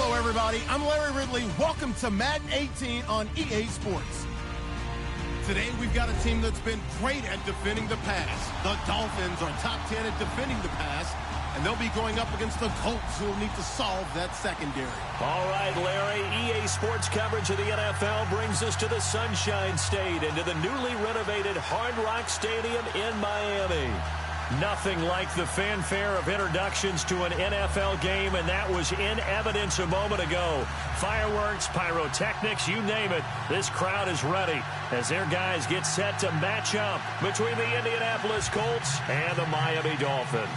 Hello, everybody. I'm Larry Ridley. Welcome to Madden 18 on EA Sports. Today, we've got a team that's been great at defending the pass. The Dolphins are top 10 at defending the pass, and they'll be going up against the Colts, who will need to solve that secondary. All right, Larry, EA Sports coverage of the NFL brings us to the Sunshine State and to the newly renovated Hard Rock Stadium in Miami. Nothing like the fanfare of introductions to an NFL game, and that was in evidence a moment ago. Fireworks, pyrotechnics, you name it. This crowd is ready as their guys get set to match up between the Indianapolis Colts and the Miami Dolphins.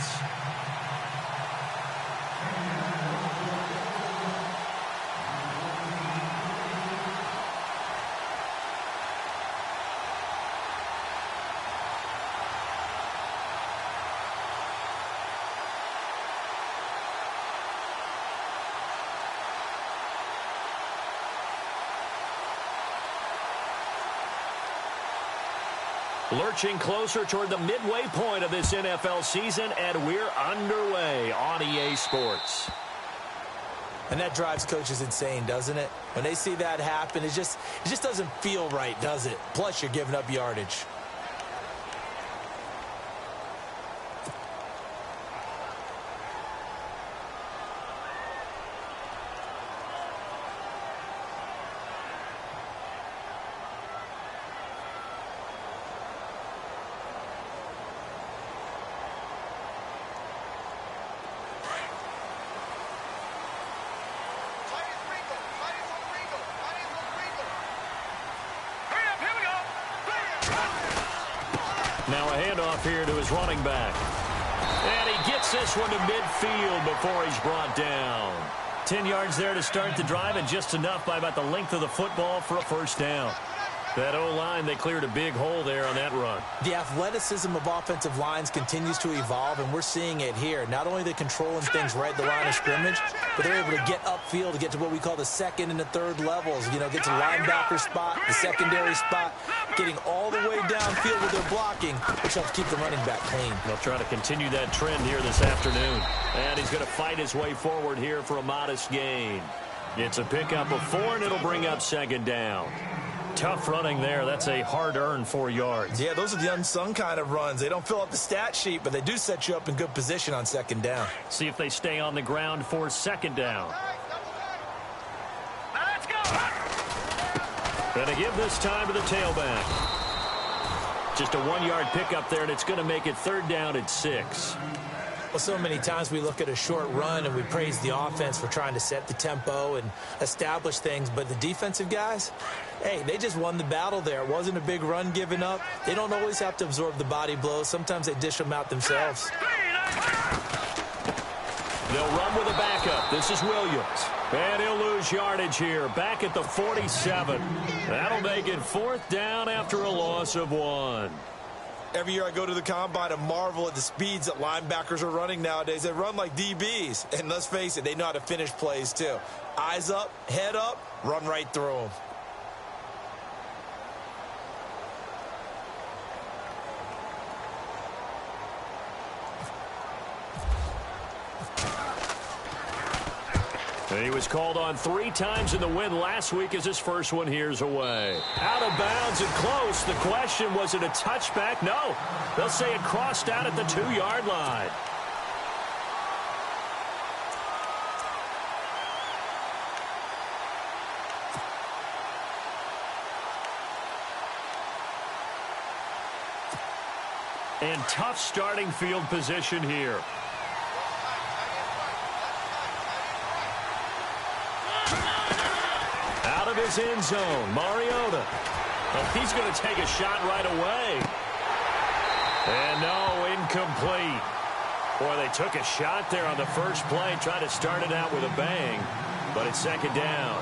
Lurching closer toward the midway point of this NFL season, and we're underway on EA Sports. And that drives coaches insane, doesn't it? When they see that happen, it just doesn't feel right, does it? Plus, you're giving up yardage. Now a handoff here to his running back. And he gets this one to midfield before he's brought down. 10 yards there to start the drive, and just enough by about the length of the football for a first down. That O-line, they cleared a big hole there on that run. The athleticism of offensive lines continues to evolve, and we're seeing it here. Not only they're controlling things right at the line of scrimmage, but they're able to get upfield to get to what we call the second and the third levels. You know, get to the linebacker spot, the secondary spot, getting all the way downfield with their blocking, which helps keep the running back clean. They'll try to continue that trend here this afternoon. And he's going to fight his way forward here for a modest gain. It's a pickup of 4, and it'll bring up second down. Tough running there. That's a hard-earned 4 yards. Yeah, those are the unsung kind of runs. They don't fill up the stat sheet, but they do set you up in good position on second down. See if they stay on the ground for second down. Let's go! Gonna give this time to the tailback. Just a 1-yard pickup there, and it's going to make it third down at 6. Well, so many times we look at a short run and we praise the offense for trying to set the tempo and establish things, but the defensive guys, hey, they just won the battle there. It wasn't a big run given up. They don't always have to absorb the body blows. Sometimes they dish them out themselves. They'll run with a backup. This is Williams. And he'll lose yardage here. Back at the 47. That'll make it fourth down after a loss of 1. Every year I go to the combine and marvel at the speeds that linebackers are running nowadays. They run like DBs. And let's face it, they know how to finish plays too. Eyes up, head up, run right through them. He was called on 3 times in the win last week as his first one here's away. Out of bounds and close. The question, was it a touchback? No. They'll say it crossed out at the 2-yard line. And tough starting field position here. Out of his end zone, Mariota. Oh, he's going to take a shot right away. And no, incomplete. Boy, they took a shot there on the first play, trying to start it out with a bang, but it's second down.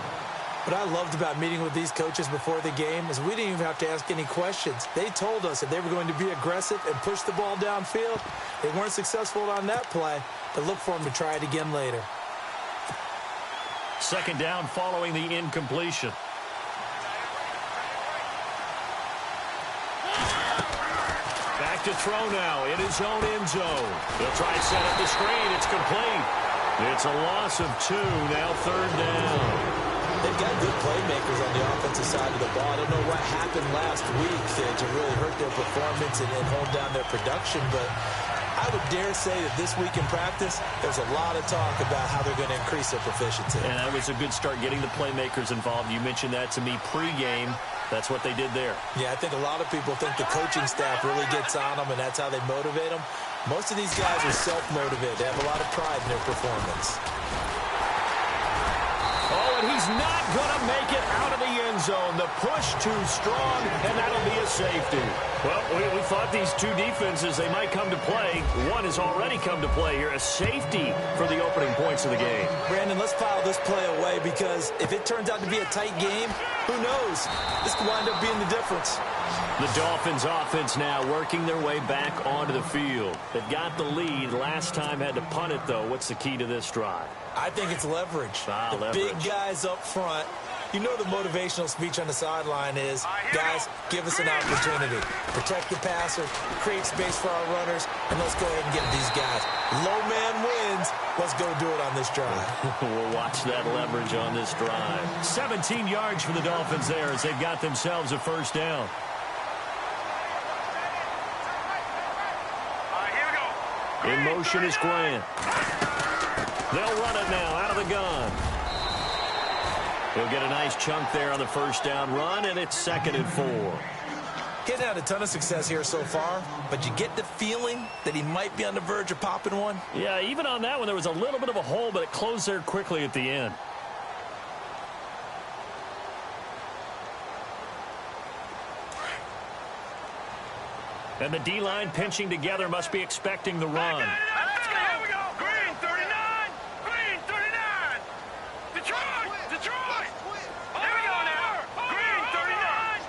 What I loved about meeting with these coaches before the game is we didn't even have to ask any questions. They told us that they were going to be aggressive and push the ball downfield. They weren't successful on that play, but look for them to try it again later. Second down following the incompletion. Back to throw now in his own end zone. He'll try to set up the screen. It's complete. It's a loss of 2, now third down. They've got good playmakers on the offensive side of the ball. I don't know what happened last week to really hurt their performance and hold down their production, but I would dare say that this week in practice, there's a lot of talk about how they're going to increase their proficiency. And that was a good start, getting the playmakers involved. You mentioned that to me pregame. That's what they did there. Yeah, I think a lot of people think the coaching staff really gets on them, and that's how they motivate them. Most of these guys are self-motivated. They have a lot of pride in their performance. Oh, and he's not going to make it out of the end zone. The push too strong, and that'll be a safety. Well, we thought these two defenses, they might come to play. One has already come to play here. A safety for the opening points of the game. Brandon, let's file this play away because if it turns out to be a tight game, who knows? This could wind up being the difference. The Dolphins offense now working their way back onto the field. They've got the lead. Last time had to punt it, though. What's the key to this drive? I think it's leverage. The big guys up front. You know the motivational speech on the sideline is, guys, give us an opportunity. Protect the passer, create space for our runners, and let's go ahead and get these guys. Low man wins. Let's go do it on this drive. We'll watch that leverage on this drive. 17 yards for the Dolphins there as they've got themselves a first down. In motion is Grant. They'll run it now out of the gun. He'll get a nice chunk there on the first down run, and it's 2nd and 4. Getting had a ton of success here so far, but you get the feeling that he might be on the verge of popping one. Yeah, even on that one, there was a little bit of a hole, but it closed there quickly at the end. And the D-line pinching together must be expecting the run. Let's go. Here we go. Green 39. Green 39. Detroit. Detroit. Here we go now. Green 39.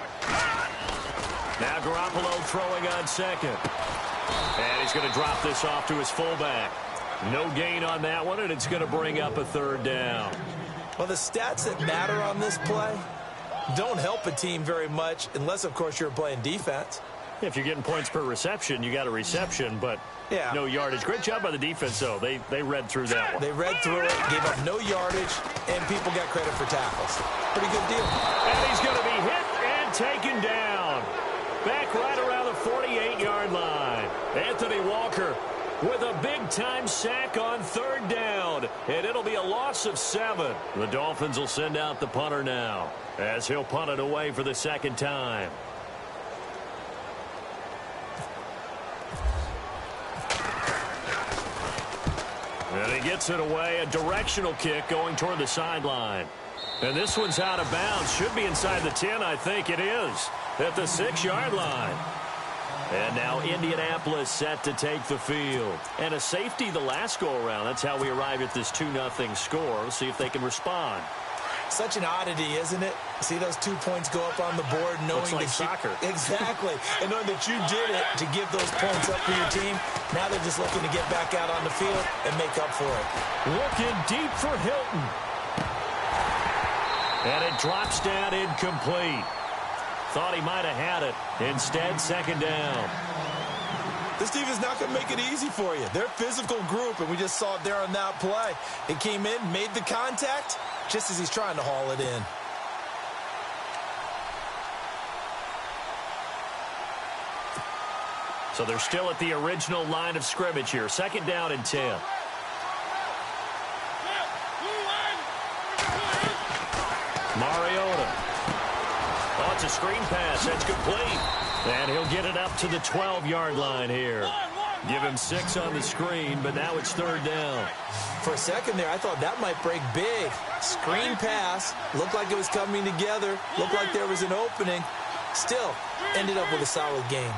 Now Garoppolo throwing on second. And he's going to drop this off to his fullback. No gain on that one, and it's going to bring up a third down. Well, the stats that matter on this play don't help a team very much unless, of course, you're playing defense. If you're getting points per reception, you got a reception, but no yardage. Great job by the defense, though. They read through that one. They read through it, gave up no yardage, and people got credit for tackles. Pretty good deal. And he's going to be hit and taken down. Back right around the 48-yard line. Anthony Walker with a big-time sack on third down. And it'll be a loss of 7. The Dolphins will send out the punter now as he'll punt it away for the second time. And he gets it away. A directional kick going toward the sideline. And this one's out of bounds. Should be inside the 10, I think it is. At the 6-yard line. And now Indianapolis set to take the field. And a safety the last go-around. That's how we arrive at this 2-0 score. We'll see if they can respond. Such an oddity, isn't it? See those 2 points go up on the board knowing looks like that soccer. Exactly. And knowing that you did it to give those points up for your team. Now they're just looking to get back out on the field and make up for it. Looking deep for Hilton. And it drops down incomplete. Thought he might have had it. Instead, second down. This team is not going to make it easy for you. They're a physical group, and we just saw it there on that play. It came in, made the contact, just as he's trying to haul it in. So they're still at the original line of scrimmage here. Second down and 10. Mariota. Oh, it's a screen pass. That's complete. And he'll get it up to the 12-yard line here. Give him 6 on the screen, but now it's third down. For a second there, I thought that might break big. Screen pass. Looked like it was coming together. Looked like there was an opening. Still, ended up with a solid game.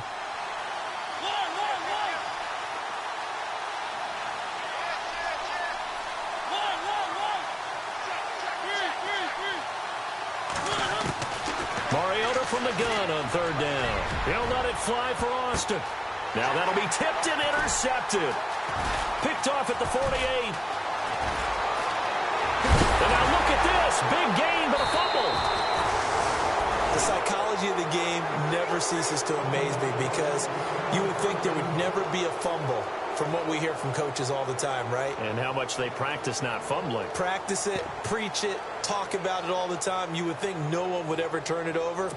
Mariota from the gun on third down. He'll let it fly for Austin. Now that'll be tipped and intercepted. Picked off at the 48. And now look at this. Big gain, but a fumble. The psychology of the game never ceases to amaze me because you would think there would never be a fumble from what we hear from coaches all the time, right? And how much they practice not fumbling. Practice it, preach it, talk about it all the time. You would think no one would ever turn it over.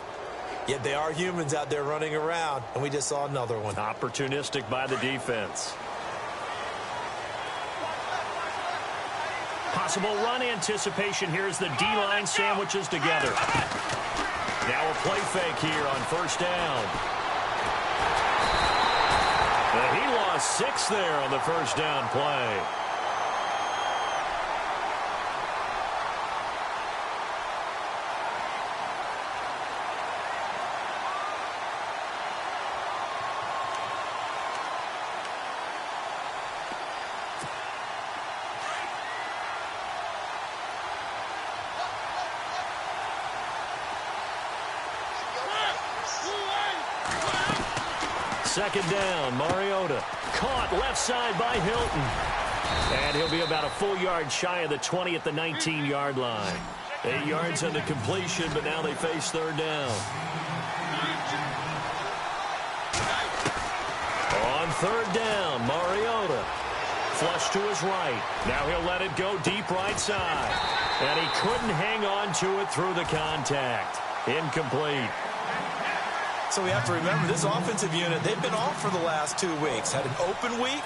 Yet they are humans out there running around, and we just saw another one. Opportunistic by the defense. Possible run anticipation. Here's the D-line sandwiches together. Now a play fake here on first down. And he lost 6 there on the first down play. Second down, Mariota. Caught left side by Hilton. And he'll be about a full yard shy of the 20 at the 19-yard line. 8 yards on the completion, but now they face third down. On third down, Mariota. Flush to his right. Now he'll let it go deep right side. And he couldn't hang on to it through the contact. Incomplete. So we have to remember, this offensive unit, they've been off for the last 2 weeks. Had an open week,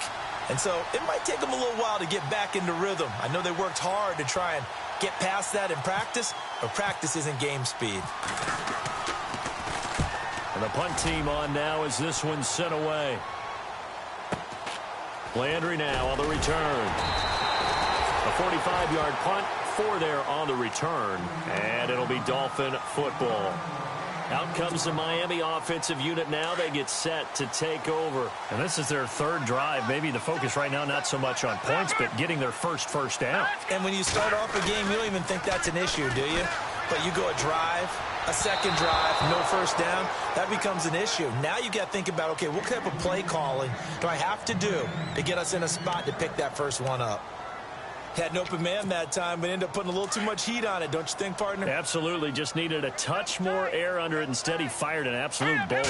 and so it might take them a little while to get back into rhythm. I know they worked hard to try and get past that in practice, but practice isn't game speed. And the punt team on now as this one's sent away. Landry now on the return. A 45-yard punt, 4 there on the return, and it'll be Dolphin football. Out comes the Miami offensive unit now. They get set to take over. And this is their third drive. Maybe the focus right now not so much on points, but getting their first down. And when you start off a game, you don't even think that's an issue, do you? But you go a drive, a second drive, no first down, that becomes an issue. Now you got to think about, okay, what type of play calling do I have to do to get us in a spot to pick that first one up? Had an open man that time, but ended up putting a little too much heat on it, don't you think, partner? Absolutely. Just needed a touch more air under it. Instead, he fired an absolute bullet.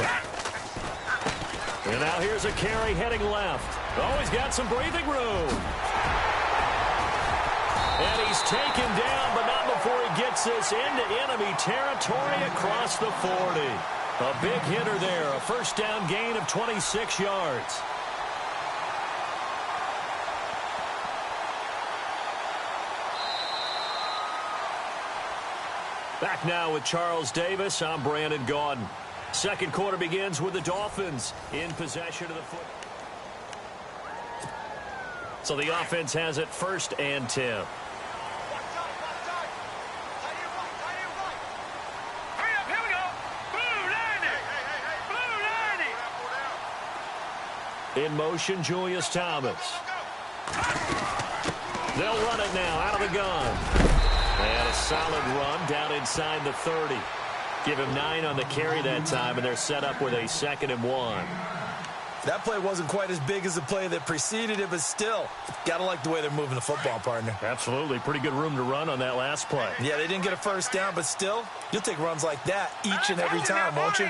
And now here's a carry heading left. Oh, he's got some breathing room. And he's taken down, but not before he gets this into enemy territory across the 40. A big hitter there, a first down gain of 26 yards. Back now with Charles Davis. I'm Brandon Gaudin. Second quarter begins with the Dolphins in possession of the foot. So the offense has it 1st and 10. In motion, Julius Thomas. They'll run it now out of the gun. And a solid run down inside the 30. Give him 9 on the carry that time, and they're set up with a 2nd and 1. That play wasn't quite as big as the play that preceded it, but still, got to like the way they're moving the football, partner. Absolutely. Pretty good room to run on that last play. Yeah, they didn't get a first down, but still, you'll take runs like that each and every time, won't you?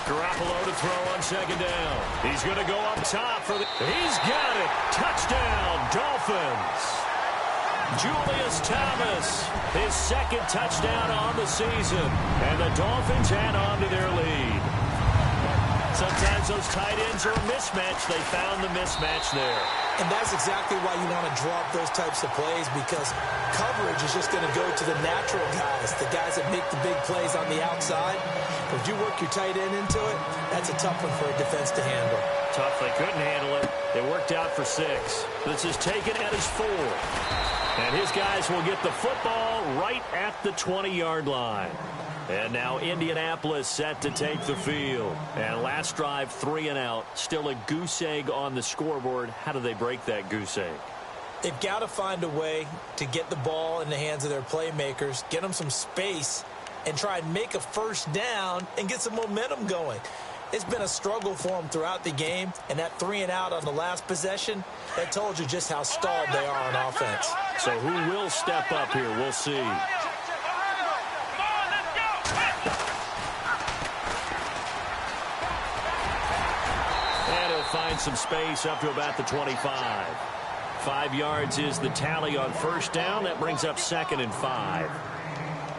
Garoppolo to throw on 2nd down. He's going to go up top for the... He's got it. Touchdown, Dolphins. Julius Thomas, his 2nd touchdown on the season. And the Dolphins add on to their lead. Sometimes those tight ends are a mismatch. They found the mismatch there. And that's exactly why you want to draw up those types of plays, because coverage is just going to go to the natural guys, the guys that make the big plays on the outside. But if you work your tight end into it, that's a tough one for a defense to handle. Tough. They couldn't handle it. They worked out for 6. This is taken at his 4. And his guys will get the football right at the 20-yard line. And now Indianapolis set to take the field. And last drive, 3 and out. Still a goose egg on the scoreboard. How do they break that goose egg? They've got to find a way to get the ball in the hands of their playmakers, get them some space, and try and make a first down and get some momentum going. It's been a struggle for them throughout the game, and that 3 and out on the last possession, that told you just how stalled they are on offense. So who will step up here? We'll see. some space up to about the 25. 5 yards is the tally on first down. That brings up 2nd and 5.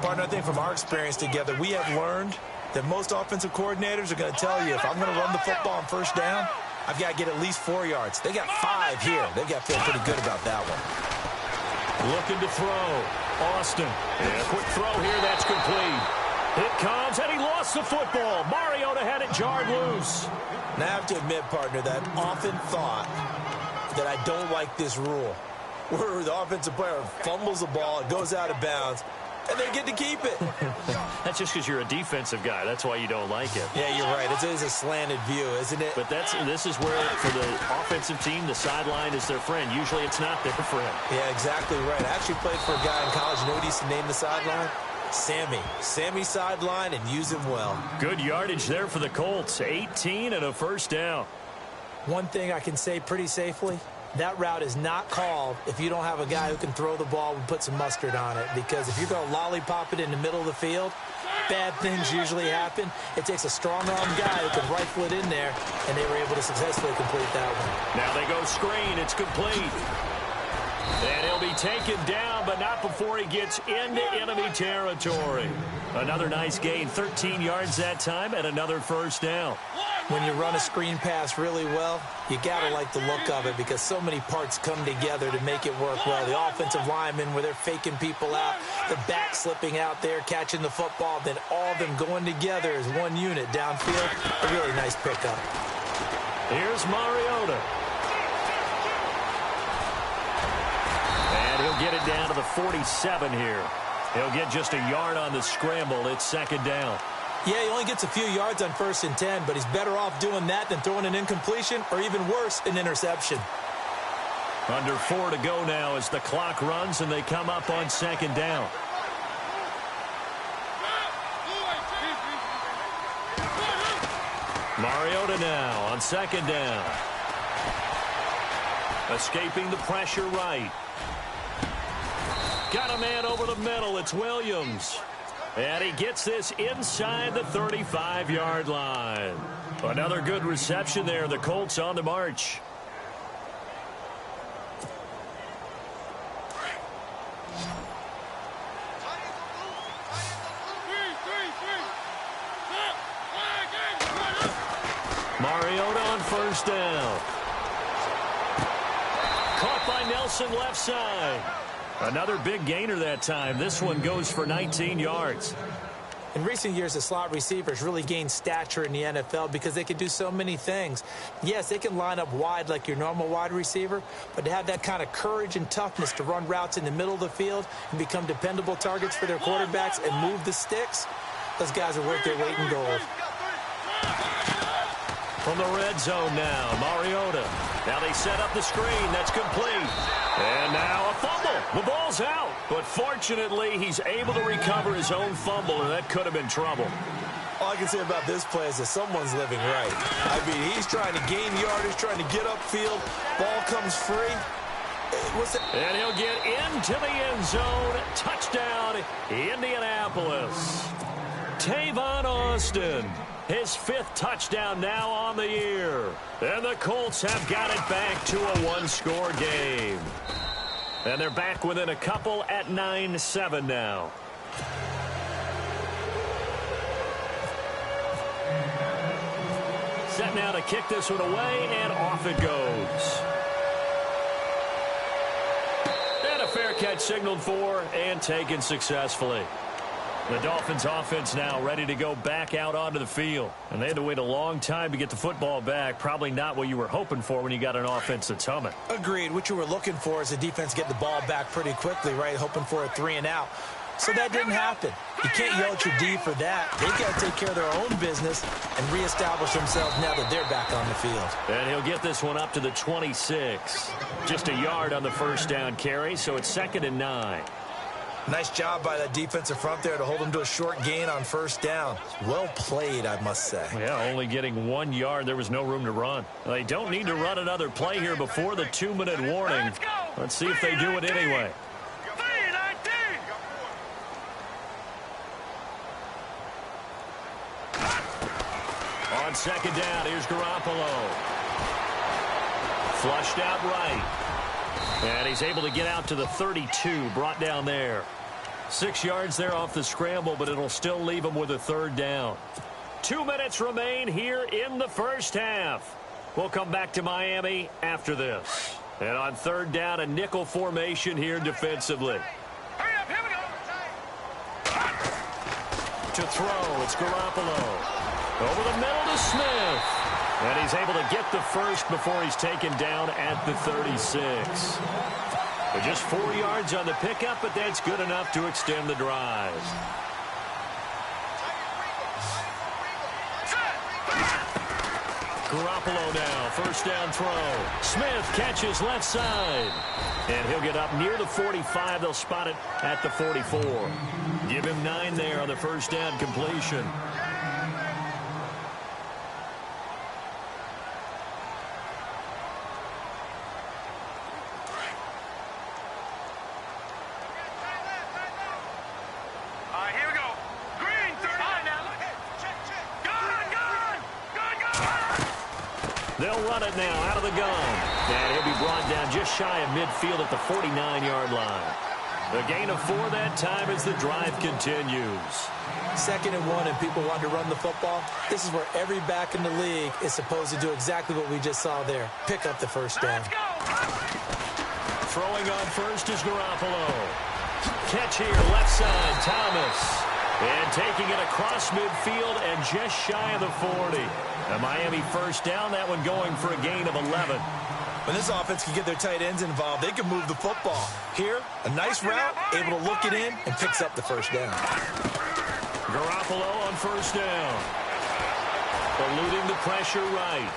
Partner, I think from our experience together, we have learned that most offensive coordinators are going to tell you, if I'm going to run the football on first down, I've got to get at least 4 yards. They got 5 here. They've got to feel pretty good about that one. Looking to throw. Austin. And a quick throw here. That's complete. It comes, and he lost the football. Mariota had it jarred loose. Now, I have to admit, partner, that I've often thought that I don't like this rule, where the offensive player fumbles the ball, it goes out of bounds, and they get to keep it. That's just because you're a defensive guy. That's why you don't like it. Yeah, you're right. It is a slanted view, isn't it? But this is where, for the offensive team, the sideline is their friend. Usually it's not their friend. Yeah, exactly right. I actually played for a guy in college. You know what he used to name the sideline? Sammy. Sammy sideline, and use him well. Good yardage there for the Colts. 18 and a first down. One thing I can say pretty safely, that route is not called if you don't have a guy who can throw the ball and put some mustard on it. Because if you're going to lollipop it in the middle of the field, bad things usually happen. It takes a strong-arm guy who can rifle it in there, and they were able to successfully complete that one. Now they go screen. It's complete. And he'll be taken down, but not before he gets into enemy territory. Another nice gain, 13 yards that time, and another first down. When you run a screen pass really well, you got to like the look of it because so many parts come together to make it work well. The offensive linemen, where they're faking people out, the back slipping out there, catching the football, then all of them going together as one unit downfield. A really nice pickup. Here's Mariota. And he'll get it down to the 47 here. He'll get just a yard on the scramble. It's 2nd down. Yeah, he only gets a few yards on 1st and 10, but he's better off doing that than throwing an incompletion or even worse, an interception. Under 4 to go now as the clock runs and they come up on 2nd down. Mariota now on 2nd down. Escaping the pressure right. Got a man over the middle. It's Williams. And he gets this inside the 35-yard line. Another good reception there. The Colts on the march. Mariota on 1st down. Caught by Nelson left side. Another big gainer that time. This one goes for 19 yards. In recent years, the slot receivers really gained stature in the NFL because they can do so many things. Yes, they can line up wide like your normal wide receiver, but to have that kind of courage and toughness to run routes in the middle of the field and become dependable targets for their quarterbacks and move the sticks, those guys are worth their weight in gold. From the red zone now, Mariota. Now they set up the screen. That's complete. And now a fumble. The ball's out. But fortunately, he's able to recover his own fumble, and that could have been trouble. All I can say about this play is that someone's living right. I mean, he's trying to gain yardage, trying to get upfield. Ball comes free. And he'll get into the end zone. Touchdown, Indianapolis. Tavon Austin. His 5th touchdown now on the year. And the Colts have got it back to a 1-score game. And they're back within a couple at 9-7 now. Set now to kick this one away, and off it goes. And a fair catch signaled for and taken successfully. The Dolphins offense now ready to go back out onto the field. And they had to wait a long time to get the football back. Probably not what you were hoping for when you got an offense that's humming. Agreed. What you were looking for is the defense get the ball back pretty quickly, right? Hoping for a 3-and-out. So that didn't happen. You can't yell at your D for that. They've got to take care of their own business and reestablish themselves now that they're back on the field. And he'll get this one up to the 26. Just a yard on the 1st down carry, so it's 2nd and 9. Nice job by that defensive front there to hold them to a short gain on 1st down. Well played, I must say. Yeah, only getting 1 yard. There was no room to run. They don't need to run another play here before the 2-minute warning. Let's see if they do it anyway. On 2nd down, here's Garoppolo. Flushed out right. And he's able to get out to the 32, brought down there. 6 yards there off the scramble, but it'll still leave him with a third down. 2 minutes remain here in the first half. We'll come back to Miami after this. And on third down, a nickel formation here defensively. Hurry up, here we go. To throw, it's Garoppolo. Over the middle to Smith. And he's able to get the first before he's taken down at the 36. But just 4 yards on the pickup, but that's good enough to extend the drive. Garoppolo now, first down throw. Smith catches left side. And he'll get up near the 45. They'll spot it at the 44. Give him 9 there on the first down completion. Here we go. Green, 39 now. They'll run it now out of the gun. And he'll be brought down just shy of midfield at the 49-yard line. The gain of 4 that time as the drive continues. 2nd and 1 and people want to run the football. This is where every back in the league is supposed to do exactly what we just saw there. Pick up the first down. Throwing on first is Garoppolo. Catch here, left side, Thomas. And taking it across midfield and just shy of the 40. A Miami first down, that one going for a gain of 11. When this offense can get their tight ends involved, they can move the football. Here, a nice route, able to look it in, and picks up the first down. Garoppolo on first down. Eluding the pressure right.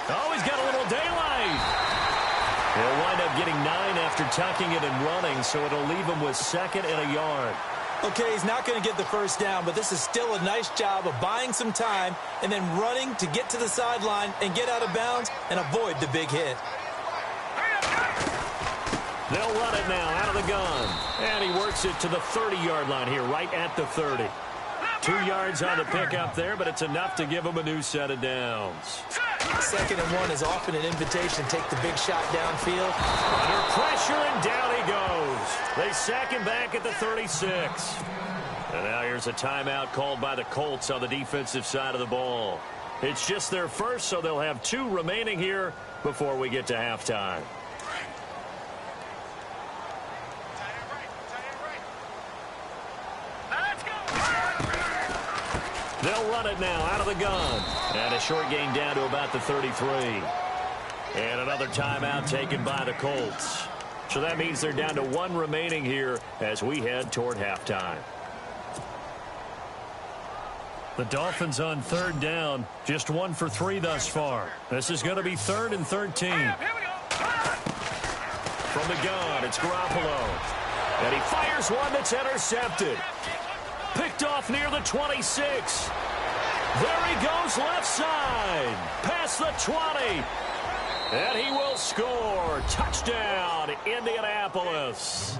Oh, he's got a little daylight. He'll wind up getting 9 after tucking it and running, so it'll leave him with 2nd and a yard. Okay, he's not going to get the first down, but this is still a nice job of buying some time and then running to get to the sideline and get out of bounds and avoid the big hit. They'll run it now out of the gun. And he works it to the 30-yard line here, right at the 30. 2 yards on the pickup there, but it's enough to give him a new set of downs. 2nd and 1 is often an invitation to take the big shot downfield. Under pressure, and down he goes. They sack him back at the 36. And now here's a timeout called by the Colts on the defensive side of the ball. It's just their first, so they'll have 2 remaining here before we get to halftime. They'll run it now out of the gun. And a short gain down to about the 33. And another timeout taken by the Colts. So that means they're down to 1 remaining here as we head toward halftime. The Dolphins on third down, just 1 for 3 thus far. This is going to be 3rd and 13. From the gun, it's Garoppolo. And he fires one that's intercepted. Picked off near the 26. There he goes left side. Past the 20. And he will score. Touchdown, Indianapolis.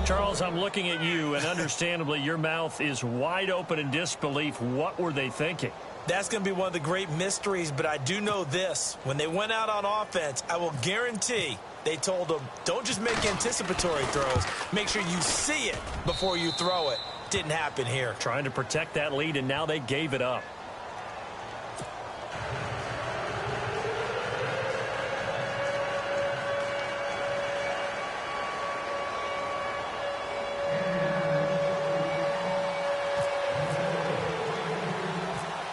Charles, I'm looking at you, and understandably, your mouth is wide open in disbelief. What were they thinking? That's going to be one of the great mysteries, but I do know this. When they went out on offense, I will guarantee they told them, don't just make anticipatory throws. Make sure you see it before you throw it. Didn't happen here. Trying to protect that lead, and now they gave it up.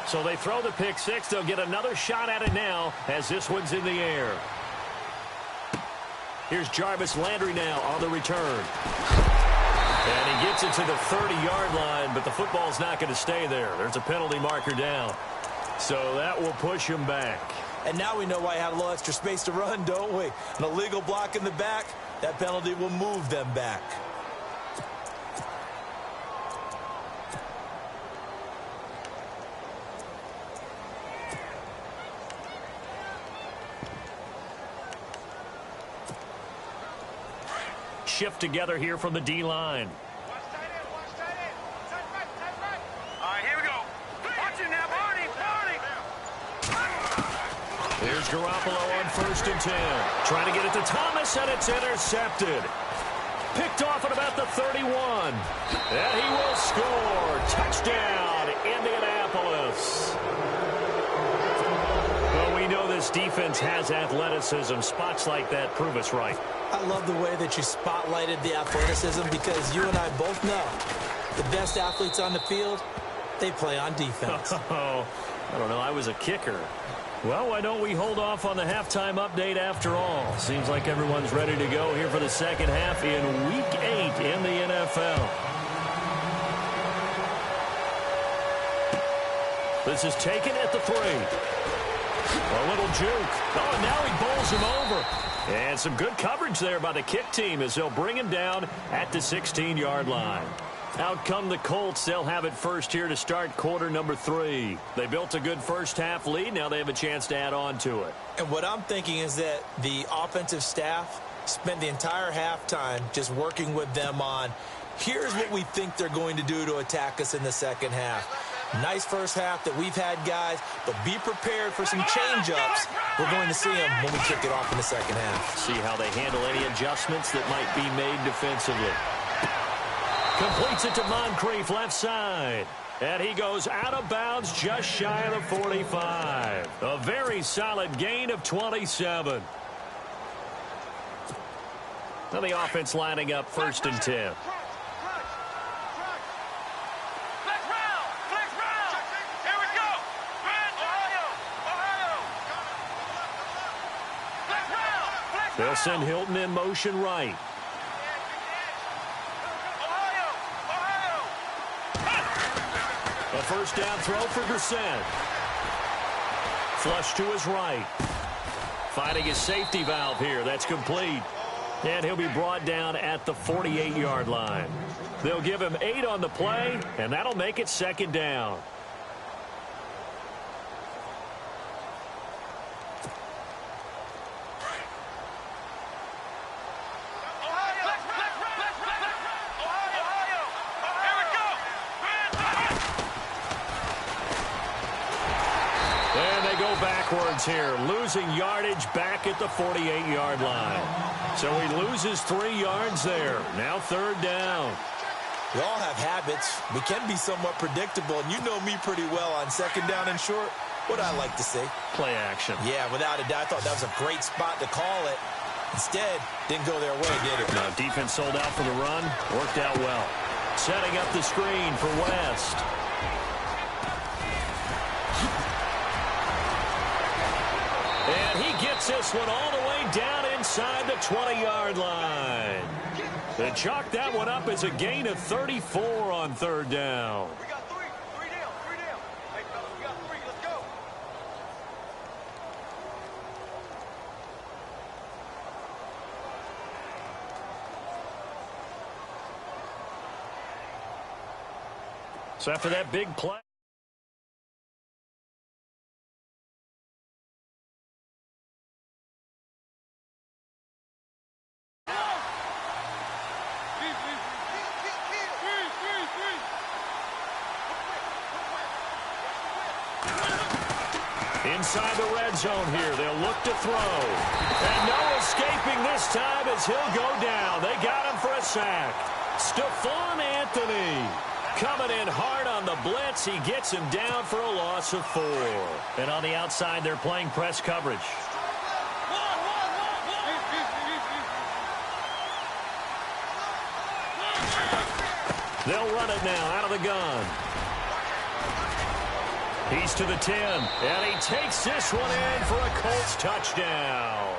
So they throw the pick 6. They'll get another shot at it now as this one's in the air. Here's Jarvis Landry now on the return. And he gets it to the 30-yard line, but the football's not going to stay there. There's a penalty marker down. So that will push him back. And now we know why he had a little extra space to run, don't we? An illegal block in the back, that penalty will move them back. Shift together here from the D-line. Watch tight end, watch tight end. Tight right. All right, here we go. Watch it now, Barney. Here's Garoppolo on 1st and 10. Trying to get it to Thomas, and it's intercepted. Picked off at about the 31. And he will score. Touchdown, Indianapolis. Well, we know this defense has athleticism. Spots like that prove us right. I love the way that you spotlighted the athleticism because you and I both know the best athletes on the field, they play on defense. Oh, I don't know. I was a kicker. Well, why don't we hold off on the halftime update after all? Seems like everyone's ready to go here for the second half in Week 8 in the NFL. This is taken at the 3. A little juke. Oh, and now he bowls him over. And some good coverage there by the kick team as they'll bring him down at the 16-yard line. Out come the Colts. They'll have it first here to start quarter number 3. They built a good first-half lead. Now they have a chance to add on to it. And what I'm thinking is that the offensive staff spent the entire halftime just working with them on, here's what we think they're going to do to attack us in the second half. Nice first half that we've had, guys, but be prepared for some change-ups. We're going to see them when we kick it off in the second half. See how they handle any adjustments that might be made defensively. Completes it to Moncrief, left side. And he goes out of bounds just shy of the 45. A very solid gain of 27. Now the offense lining up 1st and 10. They'll send Hilton in motion right. A first down throw for Brissett. Flush to his right. Finding his safety valve here. That's complete. And he'll be brought down at the 48-yard line. They'll give him 8 on the play, and that'll make it 2nd down. Here, losing yardage back at the 48-yard line. So he loses 3 yards there. Now 3rd down. We all have habits. We can be somewhat predictable, and you know me pretty well on 2nd down and short. What I like to see? Play action. Yeah, without a doubt. I thought that was a great spot to call it. Instead, didn't go their way, did it? No, defense sold out for the run. Worked out well. Setting up the screen for West. And he gets this one all the way down inside the 20-yard line. They chalk that one up as a gain of 34 on 3rd down. We got 3. 3 down. 3 down. Hey, fellas, we got 3. Let's go. So after that big play. Inside the red zone here. They'll look to throw. And no escaping this time as he'll go down. They got him for a sack. Stephon Anthony coming in hard on the blitz. He gets him down for a loss of 4. And on the outside, they're playing press coverage. They'll run it now out of the gun. He's to the 10, and he takes this one in for a Colts touchdown.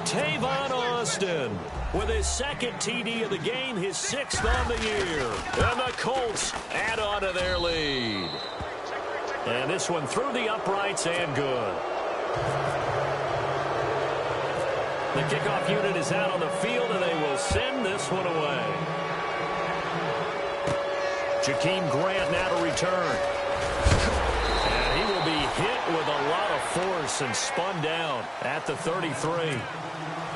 Tavon Austin with his 2nd TD of the game, his 6th on the year. And the Colts add on to their lead. And this one through the uprights and good. The kickoff unit is out on the field, and they will send this one away. Jakeem Grant now to return. And he will be hit with a lot of force and spun down at the 33.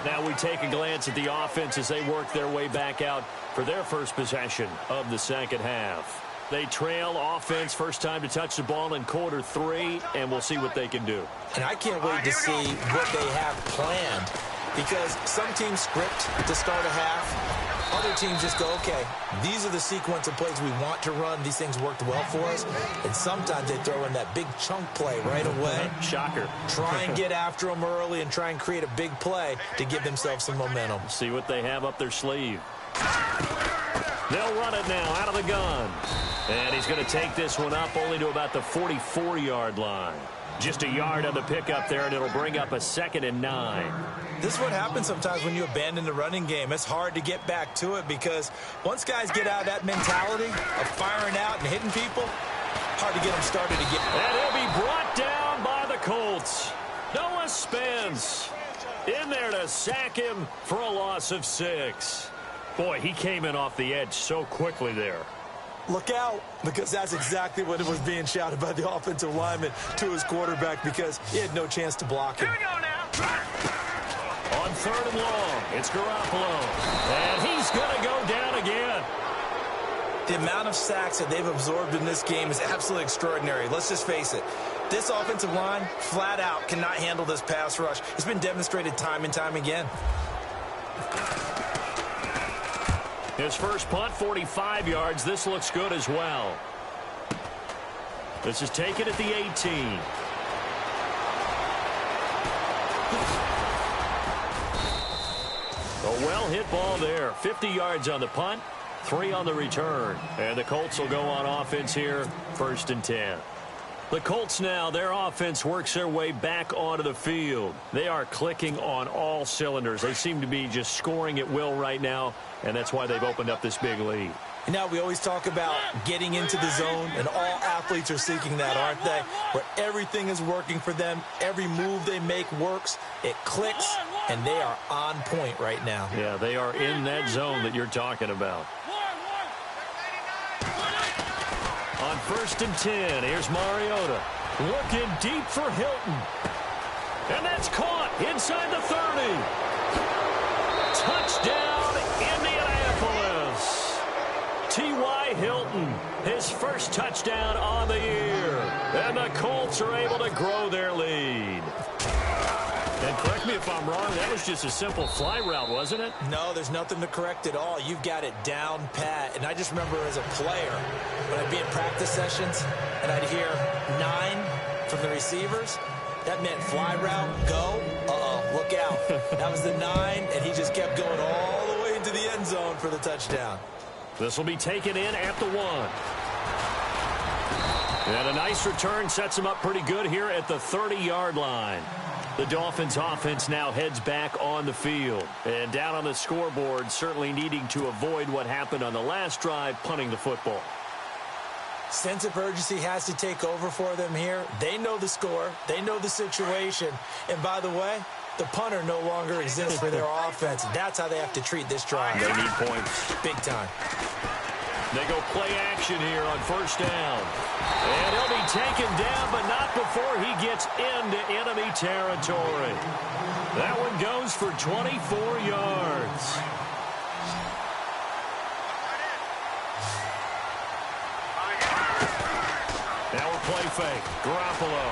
Now we take a glance at the offense as they work their way back out for their first possession of the second half. They trail offense, first time to touch the ball in quarter 3, and we'll see what they can do. And I can't wait to see what they have planned, because some teams script to start a half. Other teams just go, okay, these are the sequence of plays we want to run. These things worked well for us. And sometimes they throw in that big chunk play right away. Shocker. Try and get after them early and try and create a big play to give themselves some momentum. See what they have up their sleeve. They'll run it now out of the gun. And he's going to take this one up only to about the 44-yard line. Just a yard on the pickup there, and it'll bring up a 2nd and 9. This is what happens sometimes when you abandon the running game. It's hard to get back to it because once guys get out of that mentality of firing out and hitting people, hard to get them started again. And he'll be brought down by the Colts. Noah Spence in there to sack him for a loss of 6. Boy, he came in off the edge so quickly there. Look out, because that's exactly what it was being shouted by the offensive lineman to his quarterback, because he had no chance to block him. Here we go now. On 3rd and long, it's Garoppolo. And he's going to go down again. The amount of sacks that they've absorbed in this game is absolutely extraordinary. Let's just face it. This offensive line, flat out, cannot handle this pass rush. It's been demonstrated time and time again. His first punt, 45 yards. This looks good as well. This is taken at the 18. A well-hit ball there. 50 yards on the punt, 3 on the return. And the Colts will go on offense here, 1st and 10. The Colts now, their offense works their way back onto the field. They are clicking on all cylinders. They seem to be just scoring at will right now, and that's why they've opened up this big lead. Now, we always talk about getting into the zone, and all athletes are seeking that, aren't they? Where everything is working for them. Every move they make works. It clicks, and they are on point right now. Yeah, they are in that zone that you're talking about. On 1st and 10, here's Mariota. Looking deep for Hilton. And that's caught inside the 30. Touchdown, Indianapolis. T.Y. Hilton, his first touchdown on the year. And the Colts are able to grow their lead. And correct me if I'm wrong, that was just a simple fly route, wasn't it? No, there's nothing to correct at all. You've got it down pat. And I just remember as a player, when I'd be in practice sessions and I'd hear 9 from the receivers, that meant fly route, go, look out. That was the 9, and he just kept going all the way into the end zone for the touchdown. This will be taken in at the 1. And a nice return sets him up pretty good here at the 30-yard line. The Dolphins' offense now heads back on the field. And down on the scoreboard, certainly needing to avoid what happened on the last drive, punting the football. Sense of urgency has to take over for them here. They know the score. They know the situation. And by the way, the punter no longer exists for their offense. That's how they have to treat this drive. They need points. Big time. They go play action here on 1st down. And he'll be taken down, but not before he gets into enemy territory. That one goes for 24 yards. Now a play fake. Garoppolo.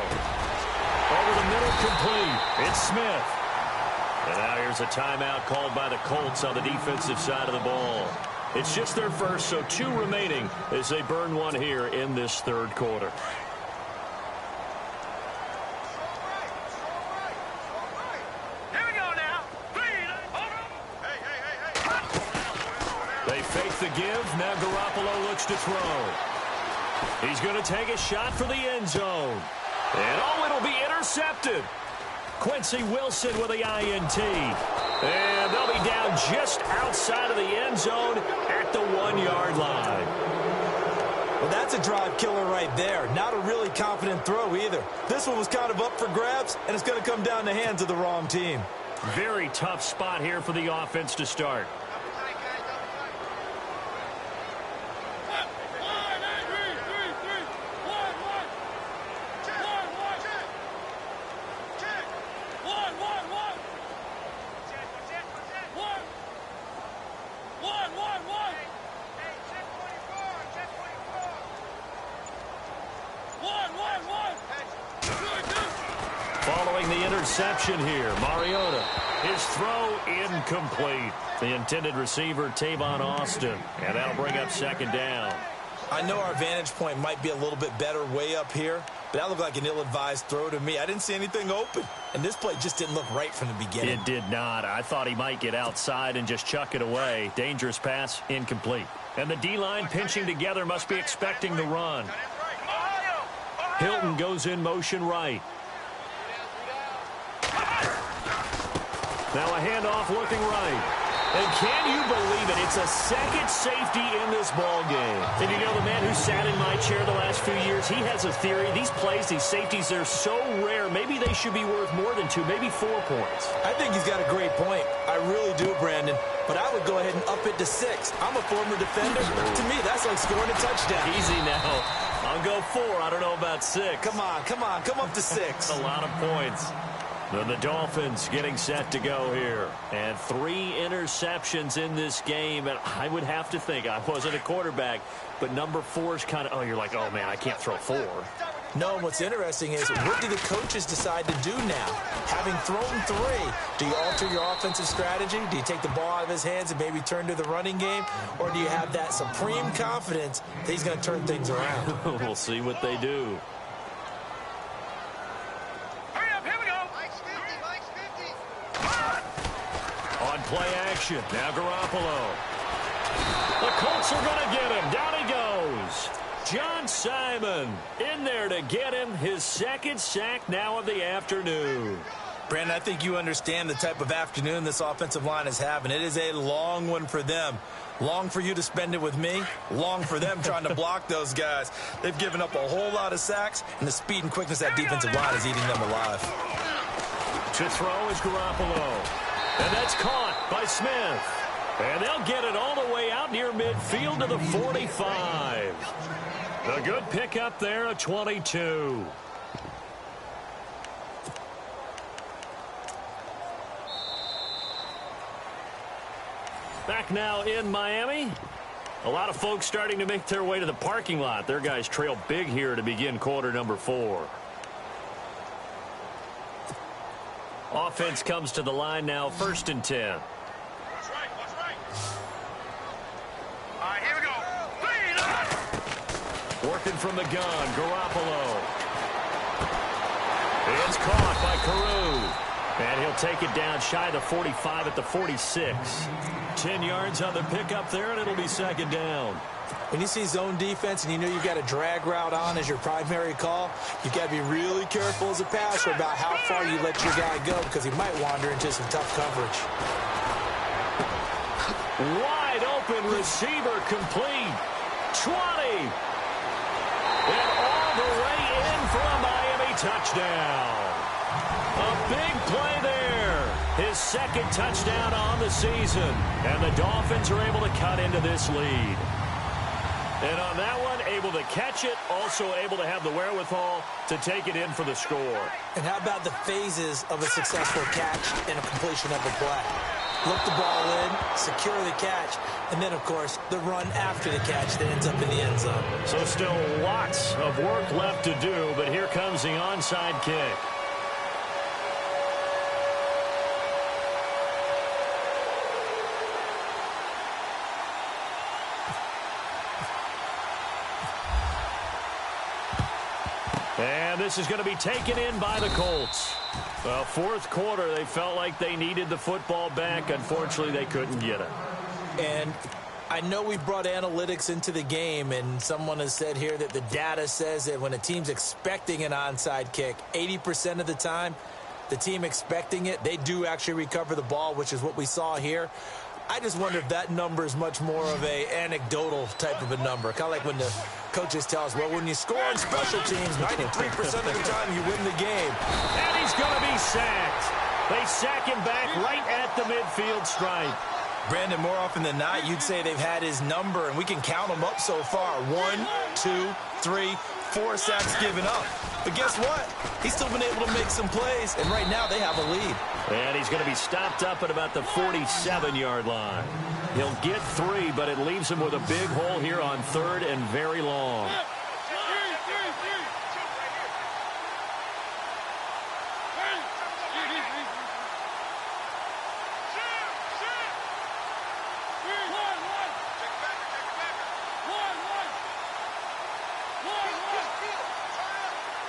Over the middle, complete. It's Smith. And now here's a timeout called by the Colts on the defensive side of the ball. It's just their first, so 2 remaining as they burn one here in this 3rd quarter. Here we go now. They fake the give. Now Garoppolo looks to throw. He's going to take a shot for the end zone. And it'll be intercepted. Quincy Wilson with the INT. And they'll be down just outside of the end zone at the 1-yard line. Well, that's a drive killer right there. Not a really confident throw either. This one was kind of up for grabs, and it's going to come down the hands of the wrong team. Very tough spot here for the offense to start. interception here. Mariota, his throw incomplete. The intended receiver, Tavon Austin, and that'll bring up second down. I know our vantage point might be a little bit better way up here, but that looked like an ill-advised throw to me. I didn't see anything open, and this play just didn't look right from the beginning. It did not. I thought he might get outside and just chuck it away. Dangerous pass, incomplete. And the D-line pinching together must be expecting the run. Hilton goes in motion right. Now a handoff looking right. And can you believe it? It's a second safety in this ball game. And you know, the man who sat in my chair the last few years, he has a theory. These plays, these safeties, they're so rare. Maybe they should be worth more than 2, maybe 4 points. I think he's got a great point. I really do, Brandon. But I would go ahead and up it to 6. I'm a former defender. To me, that's like scoring a touchdown. Easy now. I'll go 4. I don't know about 6. Come on. Come up to 6. A lot of points. Then the Dolphins getting set to go here. And 3 interceptions in this game. And I would have to think, I wasn't a quarterback, but number 4 is kind of, you're like, oh, man, I can't throw 4. No, what's interesting is what do the coaches decide to do now? Having thrown 3, do you alter your offensive strategy? Do you take the ball out of his hands and maybe turn to the running game? Or do you have that supreme confidence that he's going to turn things around? We'll see what they do. Play action. Now Garoppolo. The Colts are going to get him. Down he goes. John Simon in there to get him. His second sack now of the afternoon. Brandon, I think you understand the type of afternoon this offensive line is having. It is a long one for them. Long for you to spend it with me. Long for them trying to block those guys. They've given up a whole lot of sacks, and the speed and quickness of that defensive line is eating them alive. To throw is Garoppolo. And that's caught by Smith. And they'll get it all the way out near midfield to the 45. A good pickup there, a 22. Back now in Miami. A lot of folks starting to make their way to the parking lot. Their guys trail big here to begin quarter number 4. Offense comes to the line now, 1st and 10. That's right. All right, here we go. Working from the gun, Garoppolo. It's caught by Carew. And he'll take it down shy of the 45 at the 46. 10 yards on the pickup there, and it'll be second down. When you see zone defense and you know you've got a drag route on as your primary call, you've got to be really careful as a passer about how far you let your guy go because he might wander into some tough coverage. Wide open receiver complete. 20. And all the way in for a Miami touchdown. A big play there. His second touchdown on the season. And the Dolphins are able to cut into this lead. And on that one, able to catch it, also able to have the wherewithal to take it in for the score. And how about the phases of a successful catch and a completion of the play? Look the ball in, secure the catch, and then, of course, the run after the catch that ends up in the end zone. So still lots of work left to do, but here comes the onside kick. And this is going to be taken in by the Colts. Well, 4th quarter, they felt like they needed the football back. Unfortunately, they couldn't get it. And I know we brought analytics into the game, and someone has said here that the data says that when a team's expecting an onside kick, 80% of the time, the team expecting it, they do actually recover the ball, which is what we saw here. I just wonder if that number is much more of a anecdotal type of a number. Kind of like when the coaches tell us, well, when you score on special teams, 93% of the time you win the game. And he's going to be sacked. They sack him back right at the midfield stripe. Brandon, more often than not, you'd say they've had his number, and we can count them up so far. 1, 2, 3, 4 sacks given up. But guess what? He's still been able to make some plays, and right now they have a lead. And he's going to be stopped up at about the 47-yard line. He'll get 3, but it leaves him with a big hole here on 3rd and very long.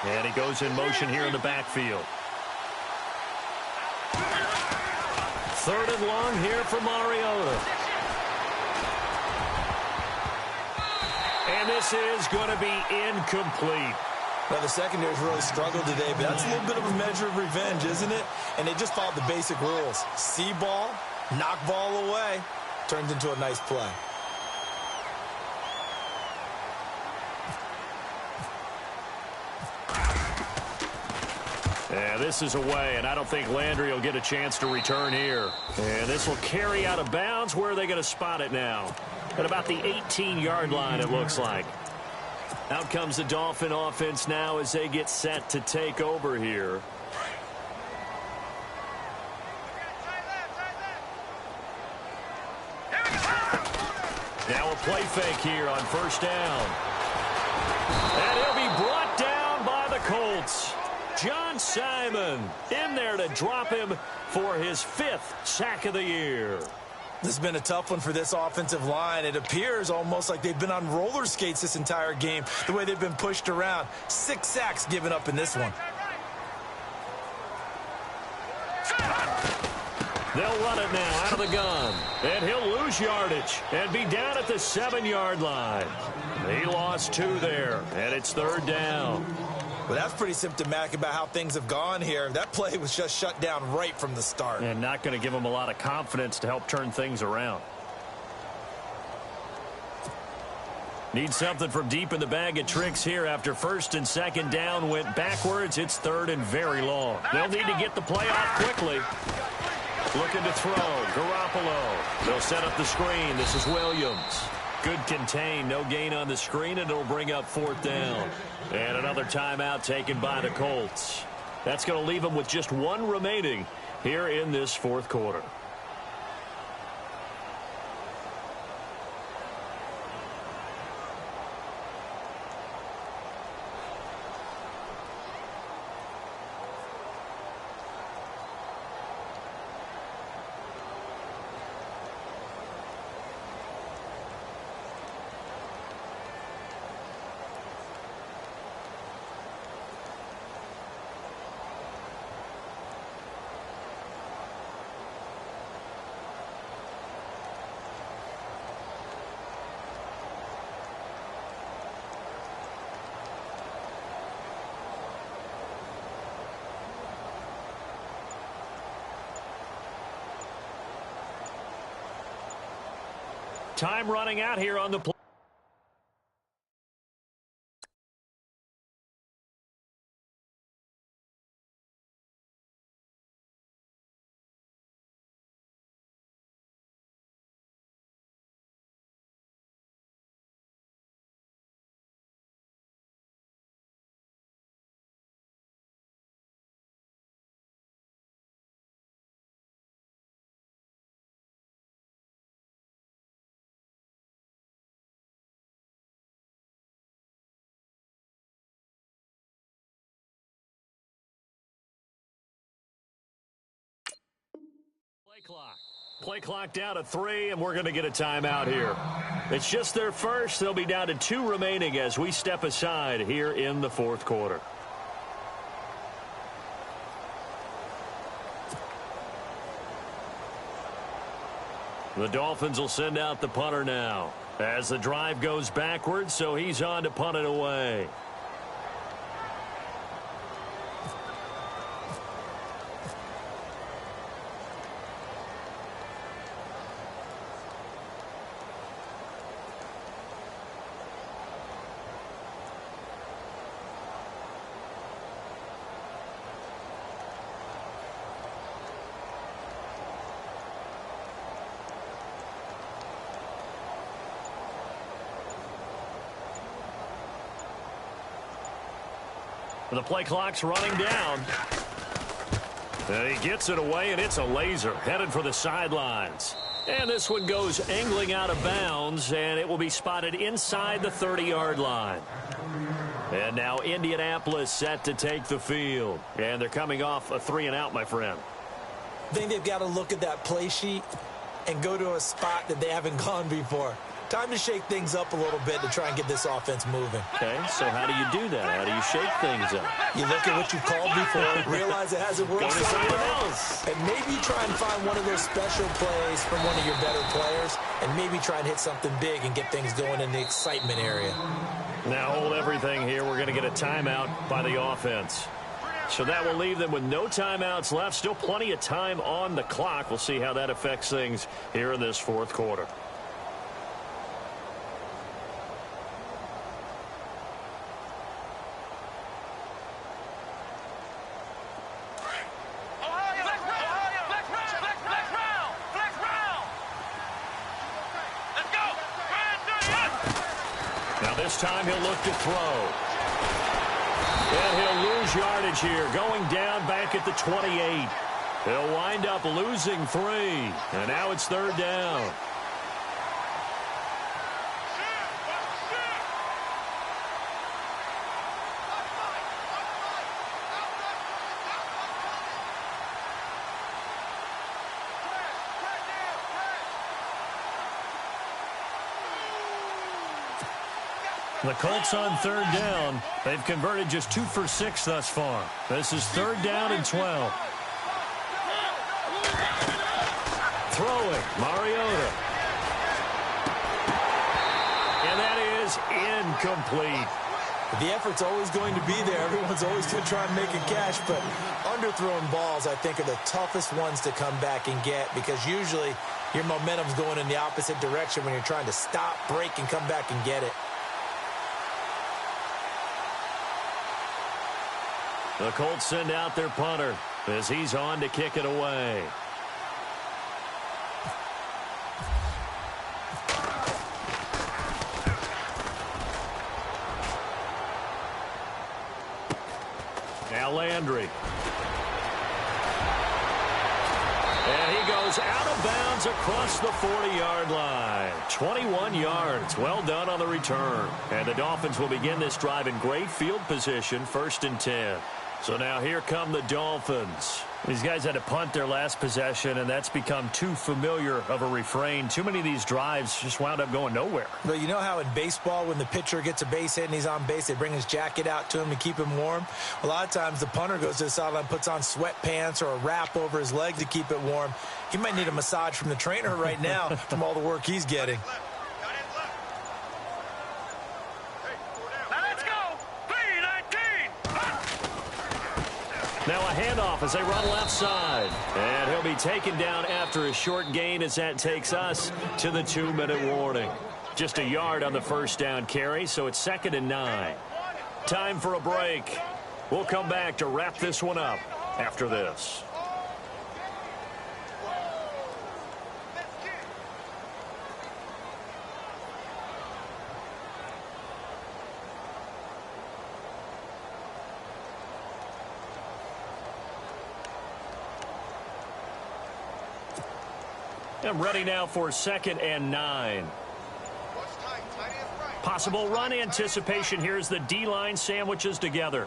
And he goes in motion here in the backfield. 3rd and long here for Mariota. And this is going to be incomplete. Well, the secondary's really struggled today, but that's a little bit of a measure of revenge, isn't it? And they just followed the basic rules. See ball, knock ball away, turns into a nice play. Yeah, this is away, and I don't think Landry will get a chance to return here. And this will carry out of bounds. Where are they going to spot it now? At about the 18-yard line, it looks like. Out comes the Dolphin offense now as they get set to take over here. Now a play fake here on 1st down. And he'll be brought down by the Colts. John Simon in there to drop him for his 5th sack of the year. This has been a tough one for this offensive line. It appears almost like they've been on roller skates this entire game, the way they've been pushed around. 6 sacks given up in this one. They'll run it now out of the gun. And he'll lose yardage and be down at the 7-yard line. He lost 2 there, and it's 3rd down. Well, that's pretty symptomatic about how things have gone here. That play was just shut down right from the start. And not going to give him a lot of confidence to help turn things around. Need something from deep in the bag of tricks here after 1st and 2nd down went backwards. It's 3rd and very long. They'll need to get the play off quickly. Looking to throw. Garoppolo. They'll set up the screen. This is Williams. Good contain. No gain on the screen, and it'll bring up 4th down. And another timeout taken by the Colts. That's going to leave them with just 1 remaining here in this 4th quarter. Time running out here on the play. Play clock down to 3, and we're going to get a timeout here. It's just their first. They'll be down to 2 remaining as we step aside here in the 4th quarter. The Dolphins will send out the punter now as the drive goes backwards, so he's on to punt it away. The play clock's running down. And he gets it away, and it's a laser headed for the sidelines. And this one goes angling out of bounds, and it will be spotted inside the 30-yard line. And now Indianapolis set to take the field. And they're coming off a 3-and-out, my friend. I think they've got to look at that play sheet and go to a spot that they haven't gone before. Time to shake things up a little bit to try and get this offense moving. Okay, so how do you do that? How do you shake things up? You look at what you've called before, realize it hasn't worked Go to so something well, else. and maybe try and find one of those special plays from one of your better players, and maybe try and hit something big and get things going in the excitement area. Now hold everything here. We're going to get a timeout by the offense. So that will leave them with no timeouts left. Still plenty of time on the clock. We'll see how that affects things here in this fourth quarter. Now this time he'll look to throw. And he'll lose yardage here, going down back at the 28. He'll wind up losing 3. And now it's third down. The Colts on third down. They've converted just 2 for 6 thus far. This is third down and 12. Throwing, Mariota. And that is incomplete. The effort's always going to be there. Everyone's always going to try and make a catch, but underthrown balls, I think, are the toughest ones to come back and get because usually your momentum's going in the opposite direction when you're trying to stop, break, and come back and get it. The Colts send out their punter as he's on to kick it away. Now Landry. And he goes out of bounds across the 40-yard line. 21 yards. Well done on the return. And the Dolphins will begin this drive in great field position, 1st and 10. So now here come the Dolphins. These guys had to punt their last possession, and that's become too familiar of a refrain. Too many of these drives just wound up going nowhere. But you know how in baseball, when the pitcher gets a base hit and he's on base, they bring his jacket out to him to keep him warm? A lot of times the punter goes to the sideline, puts on sweatpants or a wrap over his leg to keep it warm. He might need a massage from the trainer right now from all the work he's getting. Now a handoff as they run left side. And he'll be taken down after a short gain as that takes us to the 2-minute warning. Just a yard on the first down carry, so it's 2nd and 9. Time for a break. We'll come back to wrap this one up after this. I'm ready now for 2nd and 9. Possible run anticipation here as the D-line sandwiches together.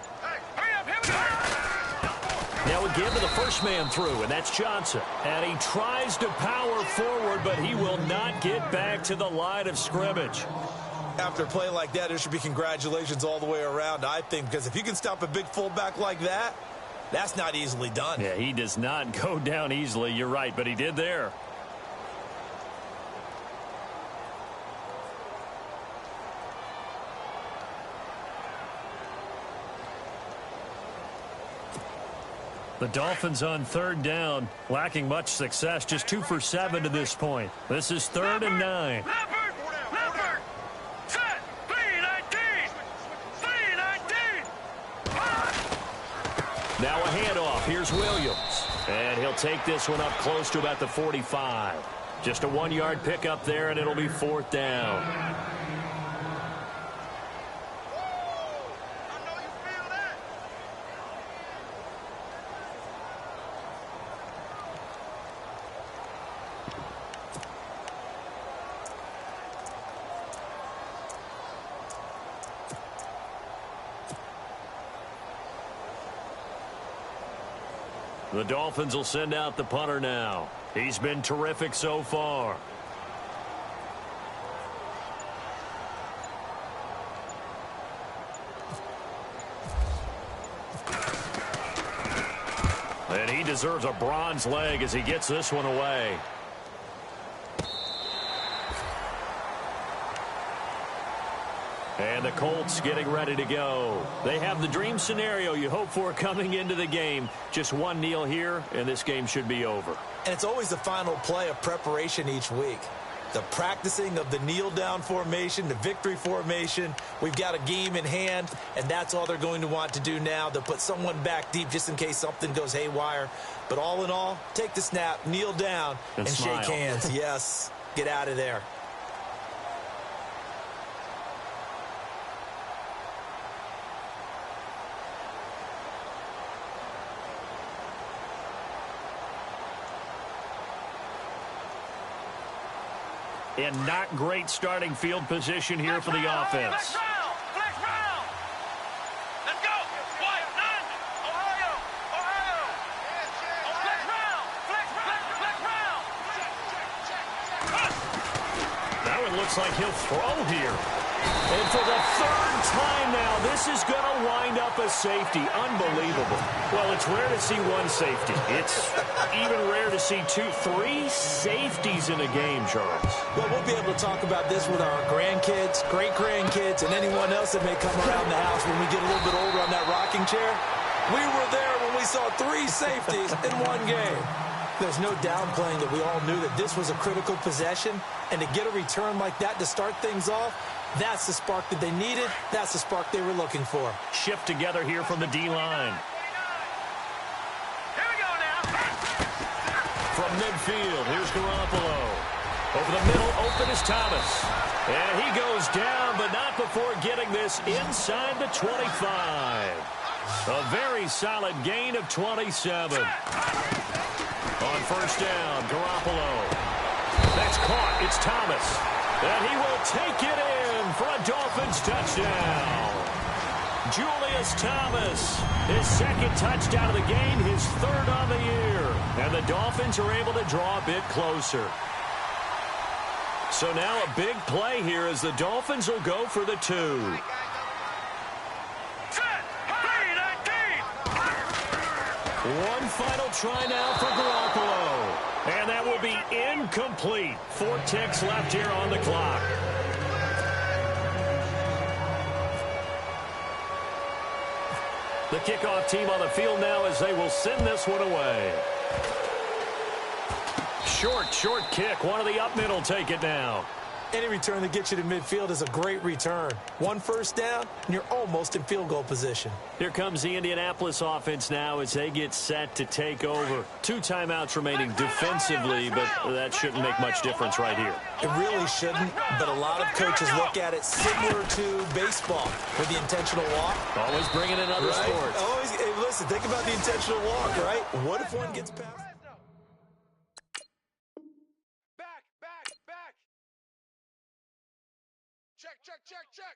Now a give to the first man through, and that's Johnson. And he tries to power forward, but he will not get back to the line of scrimmage. After a play like that, there should be congratulations all the way around, I think, because if you can stop a big fullback like that, that's not easily done. Yeah, he does not go down easily. You're right, but he did there. The Dolphins on third down, lacking much success, just 2 for 7 to this point. This is 3rd and 9. Leopard, set, 3-19, 3-19. Now a handoff. Here's Williams. And he'll take this one up close to about the 45. Just a 1-yard pickup there, and it'll be 4th down. The Dolphins will send out the punter now. He's been terrific so far. deserves a bronze leg as he gets this one away. And the Colts getting ready to go. They have the dream scenario you hope for coming into the game. Just one kneel here, and this game should be over. And it's always the final play of preparation each week. The practicing of the kneel-down formation, the victory formation. We've got a game in hand, and that's all they're going to want to do now. They'll put someone back deep just in case something goes haywire. But all in all, take the snap, kneel down, and shake hands. Yes, get out of there. And not great starting field position here for the offense. Flex round. Let's go. White, none. Ohio. Flex round. Flex round. That one looks like he'll throw here. And for the third time now, this is going to wind up a safety. Unbelievable. Well, it's rare to see one safety. It's even rare to see three safeties in a game, Charles. Well, we'll be able to talk about this with our grandkids, great-grandkids, and anyone else that may come around the house when we get a little bit older on that rocking chair. We were there when we saw three safeties in one game. There's no downplaying that we all knew that this was a critical possession, and to get a return like that to start things off, that's the spark that they needed. That's the spark they were looking for. Shift together here from the D-line. Here we go now. From midfield, here's Garoppolo. Over the middle, open is Thomas. And he goes down, but not before getting this inside the 25. A very solid gain of 27. On first down, Garoppolo. That's caught. It's Thomas. And he will take it in for a Dolphins touchdown. Julius Thomas, his second touchdown of the game, his third on the year. And the Dolphins are able to draw a bit closer. So now a big play here as the Dolphins will go for the 2. One final try now for Garoppolo. And that will be incomplete. 4 ticks left here on the clock. The kickoff team on the field now as they will send this one away. Short kick. One of the up middle take it now. Any return that gets you to midfield is a great return. One first down, and you're almost in field goal position. Here comes the Indianapolis offense now as they get set to take over. 2 timeouts remaining defensively, but that shouldn't make much difference right here. It really shouldn't, but a lot of coaches look at it similar to baseball with the intentional walk. Always bringing in other sports. Always, hey, listen, think about the intentional walk, right? What if one gets past? Back. Check.